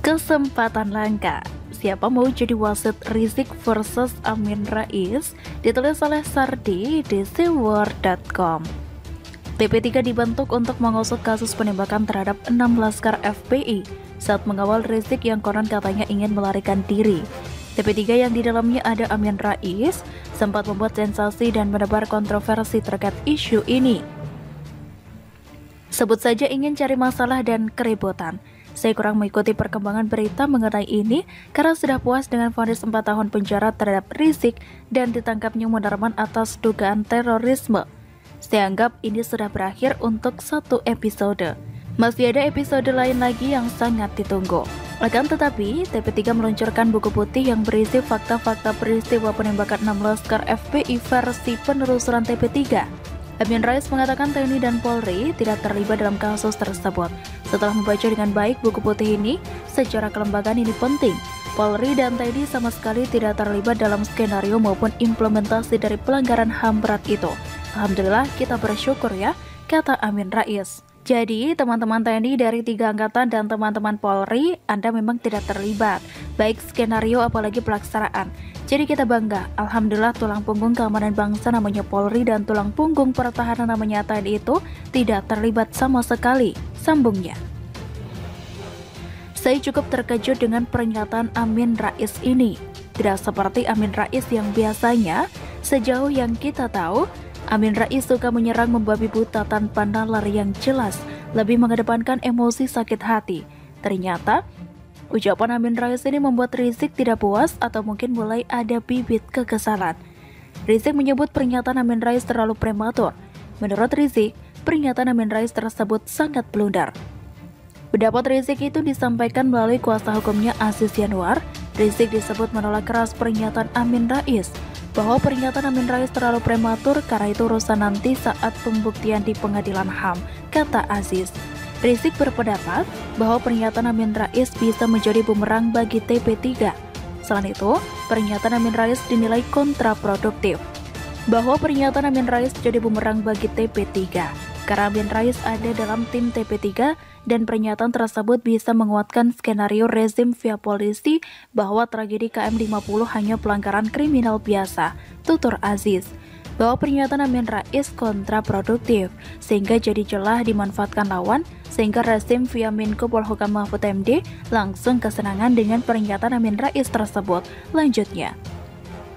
Kesempatan langka. Siapa mau jadi wasit Rizik versus Amin Rais? Ditulis oleh Sardi di seaword.com. TP3 dibentuk untuk mengusut kasus penembakan terhadap 6 laskar FPI saat mengawal Rizik yang konon katanya ingin melarikan diri. TP3 yang di dalamnya ada Amin Rais sempat membuat sensasi dan menebar kontroversi terkait isu ini. Sebut saja ingin cari masalah dan keributan. Saya kurang mengikuti perkembangan berita mengenai ini karena sudah puas dengan vonis 4 tahun penjara terhadap Rizik dan ditangkapnya Munarman atas dugaan terorisme. Saya anggap ini sudah berakhir untuk satu episode. Masih ada episode lain lagi yang sangat ditunggu. Akan tetapi, TP3 meluncurkan buku putih yang berisi fakta-fakta peristiwa penembakan 6 laskar FPI versi penelusuran TP3. Amin Rais mengatakan TNI dan Polri tidak terlibat dalam kasus tersebut. Setelah membaca dengan baik buku putih ini, secara kelembagaan ini penting. Polri dan TNI sama sekali tidak terlibat dalam skenario maupun implementasi dari pelanggaran HAM berat itu. Alhamdulillah kita bersyukur ya, kata Amin Rais. Jadi teman-teman TNI dari 3 angkatan dan teman-teman Polri, Anda memang tidak terlibat, baik skenario apalagi pelaksanaan. Jadi kita bangga, alhamdulillah tulang punggung keamanan bangsa namanya Polri dan tulang punggung pertahanan namanya TNI itu tidak terlibat sama sekali, sambungnya. Saya cukup terkejut dengan pernyataan Amin Rais ini. Tidak seperti Amin Rais yang biasanya, sejauh yang kita tahu, Amin Rais suka menyerang membabi buta tanpa nalar yang jelas, lebih mengedepankan emosi sakit hati. Ternyata, ucapan Amin Rais ini membuat Rizik tidak puas atau mungkin mulai ada bibit kekesalan. Rizik menyebut pernyataan Amin Rais terlalu prematur. Menurut Rizik, pernyataan Amin Rais tersebut sangat blunder. Pendapat Rizik itu disampaikan melalui kuasa hukumnya Aziz Yanuar. Rizik disebut menolak keras pernyataan Amin Rais, bahwa pernyataan Amin Rais terlalu prematur karena itu urusan nanti saat pembuktian di pengadilan HAM, kata Aziz. Rizik berpendapat bahwa pernyataan Amin Rais bisa menjadi bumerang bagi TP3. Selain itu, pernyataan Amin Rais dinilai kontraproduktif. Bahwa pernyataan Amin Rais jadi bumerang bagi TP3 karena Amin Rais ada dalam tim TP3 dan pernyataan tersebut bisa menguatkan skenario rezim via polisi bahwa tragedi KM50 hanya pelanggaran kriminal biasa, tutur Aziz. Bahwa pernyataan Amin Rais kontraproduktif, sehingga jadi celah dimanfaatkan lawan, sehingga rezim via Menko Polhukam Mahfud MD langsung kesenangan dengan pernyataan Amin Rais tersebut. Lanjutnya,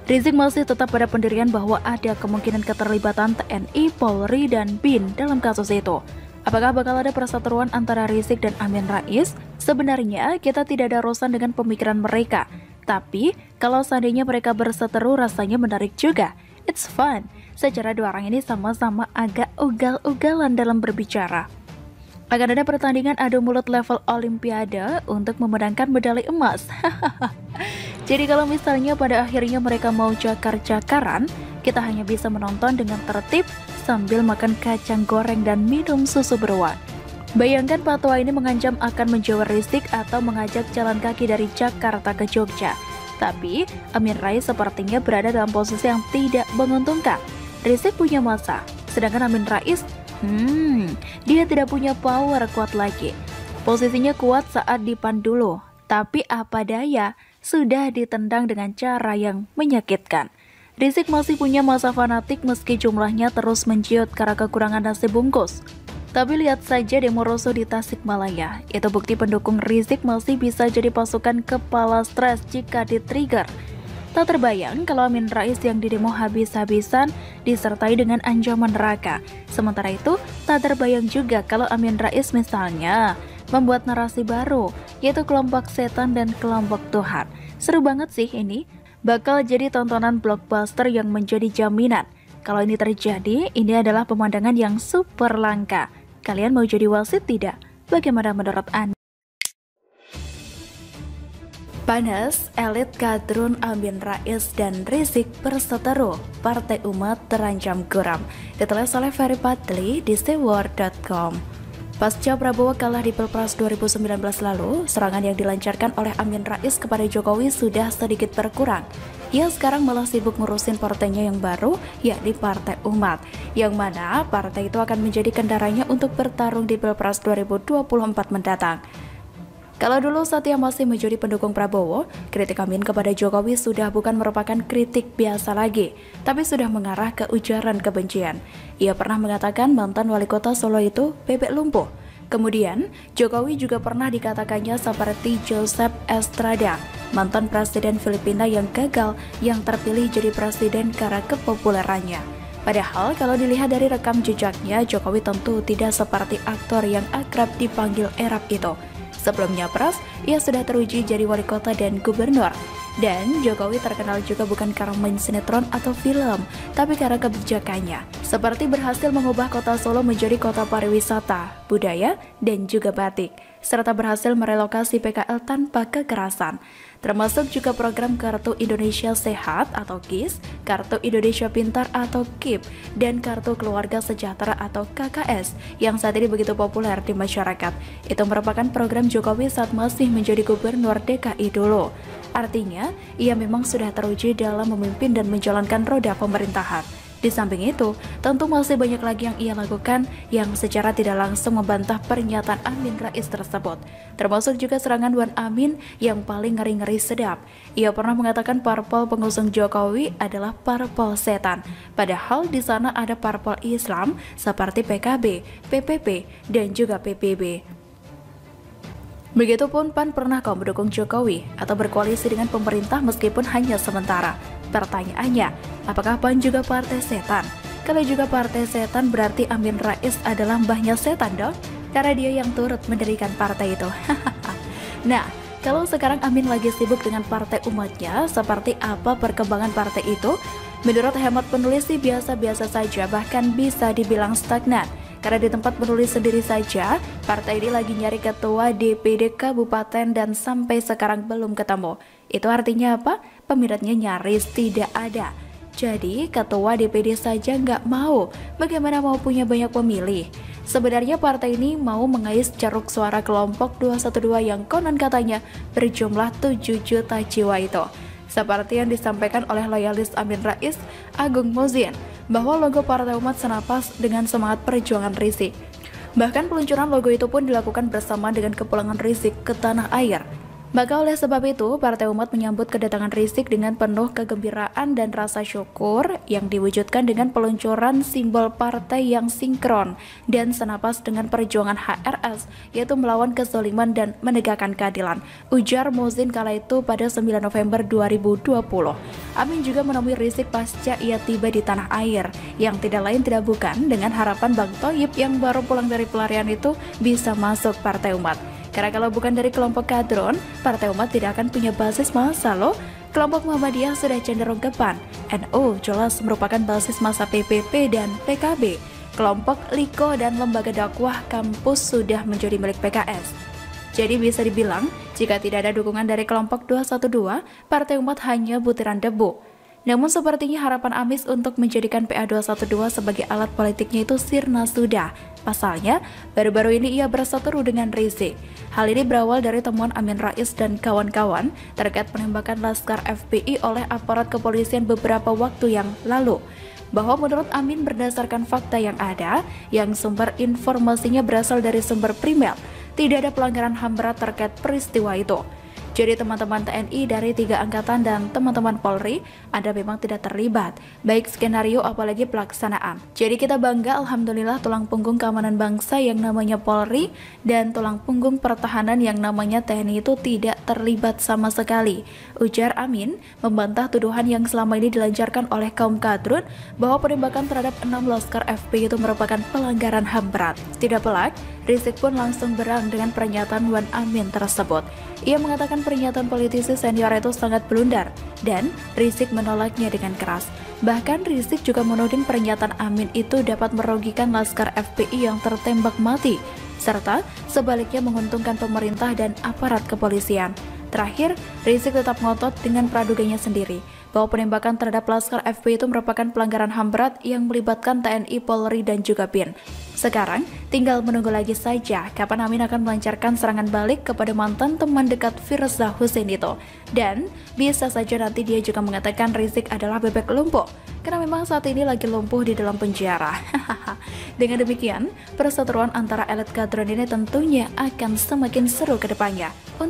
Rizik masih tetap pada pendirian bahwa ada kemungkinan keterlibatan TNI, Polri, dan BIN dalam kasus itu. Apakah bakal ada perseteruan antara Rizik dan Amin Rais? Sebenarnya kita tidak ada urusan dengan pemikiran mereka. Tapi, kalau seandainya mereka berseteru rasanya menarik juga. It's fun. Secara dua orang ini sama-sama agak ugal-ugalan dalam berbicara. Akan ada pertandingan adu mulut level Olimpiade untuk memenangkan medali emas. Jadi kalau misalnya pada akhirnya mereka mau cakar-cakaran, kita hanya bisa menonton dengan tertib sambil makan kacang goreng dan minum susu beruang. Bayangkan fatwa ini mengancam akan menjauh Rizik atau mengajak jalan kaki dari Jakarta ke Jogja. Tapi Amin Rais sepertinya berada dalam posisi yang tidak menguntungkan. Rizik punya masa, sedangkan Amin Rais, dia tidak punya power kuat lagi. Posisinya kuat saat dipan dulu, tapi apa daya, sudah ditendang dengan cara yang menyakitkan. Rizik masih punya masa fanatik meski jumlahnya terus menciut karena kekurangan nasi bungkus. Tapi lihat saja demo rusuh di Tasikmalaya, itu bukti pendukung Rizik masih bisa jadi pasukan kepala stres jika di-trigger. Tak terbayang kalau Amin Rais yang didemo habis-habisan disertai dengan ancaman neraka. Sementara itu, tak terbayang juga kalau Amin Rais misalnya membuat narasi baru, yaitu kelompok setan dan kelompok Tuhan. Seru banget sih ini, bakal jadi tontonan blockbuster yang menjadi jaminan. Kalau ini terjadi, ini adalah pemandangan yang super langka. Kalian mau jadi wasit tidak? Bagaimana menurut Anda? Panas, elit kadrun Amin Rais dan Rizik berseteru, Partai Umat terancam geram. Ditulis oleh Ferry Fadli di seaword.com. Pasca Prabowo kalah di Pilpres 2019 lalu, serangan yang dilancarkan oleh Amin Rais kepada Jokowi sudah sedikit berkurang. Ia sekarang malah sibuk ngurusin partainya yang baru, yakni Partai Umat, yang mana partai itu akan menjadi kendaraannya untuk bertarung di Pilpres 2024 mendatang. Kalau dulu Satya masih menjadi pendukung Prabowo, kritik Amin kepada Jokowi sudah bukan merupakan kritik biasa lagi, tapi sudah mengarah ke ujaran kebencian. Ia pernah mengatakan mantan wali kota Solo itu bebek lumpuh. Kemudian, Jokowi juga pernah dikatakannya seperti Joseph Estrada, mantan presiden Filipina yang gagal yang terpilih jadi presiden karena kepopulerannya. Padahal kalau dilihat dari rekam jejaknya, Jokowi tentu tidak seperti aktor yang akrab dipanggil Erap itu. Sebelumnya Pras, ia sudah teruji jadi wali kota dan gubernur. Dan Jokowi terkenal juga bukan karena main sinetron atau film, tapi karena kebijakannya. Seperti berhasil mengubah kota Solo menjadi kota pariwisata, budaya, dan juga batik. Serta berhasil merelokasi PKL tanpa kekerasan. Termasuk juga program Kartu Indonesia Sehat atau KIS, Kartu Indonesia Pintar atau KIP, dan Kartu Keluarga Sejahtera atau KKS yang saat ini begitu populer di masyarakat. Itu merupakan program Jokowi saat masih menjadi gubernur DKI dulu. Artinya, ia memang sudah teruji dalam memimpin dan menjalankan roda pemerintahan. Di samping itu, tentu masih banyak lagi yang ia lakukan yang secara tidak langsung membantah pernyataan Amin Rais tersebut. Termasuk juga serangan Wan Amin yang paling ngeri-ngeri sedap. Ia pernah mengatakan parpol pengusung Jokowi adalah parpol setan. Padahal di sana ada parpol Islam seperti PKB, PPP, dan juga PBB. Begitupun PAN pernah mendukung Jokowi atau berkoalisi dengan pemerintah meskipun hanya sementara. Pertanyaannya, apakah PAN juga partai setan? Kalau juga partai setan berarti Amin Rais adalah mbahnya setan dong? Karena dia yang turut mendirikan partai itu. Nah, kalau sekarang Amin lagi sibuk dengan partai umatnya, seperti apa perkembangan partai itu? Menurut hemat penulis sih biasa-biasa saja, bahkan bisa dibilang stagnan. Karena di tempat menulis sendiri saja, partai ini lagi nyari ketua DPD kabupaten dan sampai sekarang belum ketemu. Itu artinya apa? Peminatnya nyaris tidak ada. Jadi ketua DPD saja nggak mau, bagaimana mau punya banyak pemilih? Sebenarnya partai ini mau mengais ceruk suara kelompok 212 yang konon katanya berjumlah 7 juta jiwa itu. Seperti yang disampaikan oleh loyalis Amin Rais, Agung Muzin, bahwa logo Partai Umat senapas dengan semangat perjuangan Rizik. Bahkan peluncuran logo itu pun dilakukan bersama dengan kepulangan Rizik ke tanah air. Maka oleh sebab itu, Partai Umat menyambut kedatangan Rizik dengan penuh kegembiraan dan rasa syukur yang diwujudkan dengan peluncuran simbol partai yang sinkron dan senapas dengan perjuangan HRS, yaitu melawan kezaliman dan menegakkan keadilan, ujar Muzin kala itu pada 9 November 2020. Amin juga menemui Rizik pasca ia tiba di tanah air, yang tidak lain tidak bukan dengan harapan Bang Thoyib yang baru pulang dari pelarian itu bisa masuk Partai Umat. Karena kalau bukan dari kelompok kadron, Partai Umat tidak akan punya basis massa loh. Kelompok Muhammadiyah sudah cenderung ke PAN. NU jelas merupakan basis massa PPP dan PKB. Kelompok Liko dan lembaga dakwah kampus sudah menjadi milik PKS. Jadi bisa dibilang, jika tidak ada dukungan dari kelompok 212, Partai Umat hanya butiran debu. Namun sepertinya harapan Amis untuk menjadikan PA212 sebagai alat politiknya itu sirna sudah. Pasalnya, baru-baru ini ia berseteru dengan Rizik. Hal ini berawal dari temuan Amin Rais dan kawan-kawan terkait penembakan Laskar FPI oleh aparat kepolisian beberapa waktu yang lalu. Bahwa menurut Amin berdasarkan fakta yang ada, yang sumber informasinya berasal dari sumber primer, tidak ada pelanggaran HAM berat terkait peristiwa itu. Jadi teman-teman TNI dari 3 angkatan dan teman-teman Polri, Anda memang tidak terlibat, baik skenario apalagi pelaksanaan. Jadi kita bangga alhamdulillah tulang punggung keamanan bangsa yang namanya Polri dan tulang punggung pertahanan yang namanya TNI itu tidak terlibat sama sekali. Ujar Amin membantah tuduhan yang selama ini dilancarkan oleh kaum kadrun bahwa penembakan terhadap 6 Laskar FPI itu merupakan pelanggaran HAM berat. Tidak pelak, Rizik pun langsung berang dengan pernyataan Wan Amin tersebut. Ia mengatakan pernyataan politisi senior itu sangat blunder dan Rizik menolaknya dengan keras. Bahkan Rizik juga menuding pernyataan Amin itu dapat merugikan Laskar FPI yang tertembak mati, serta sebaliknya menguntungkan pemerintah dan aparat kepolisian. Terakhir, Rizik tetap ngotot dengan praduganya sendiri. bahwa penembakan terhadap Laskar FP itu merupakan pelanggaran HAM berat yang melibatkan TNI, Polri, dan juga BIN. Sekarang, tinggal menunggu lagi saja kapan Amin akan melancarkan serangan balik kepada mantan teman dekat Firza Husein itu. Dan bisa saja nanti dia juga mengatakan Rizik adalah bebek lumpuh, karena memang saat ini lagi lumpuh di dalam penjara. Dengan demikian, perseteruan antara elit kadrun ini tentunya akan semakin seru ke depannya.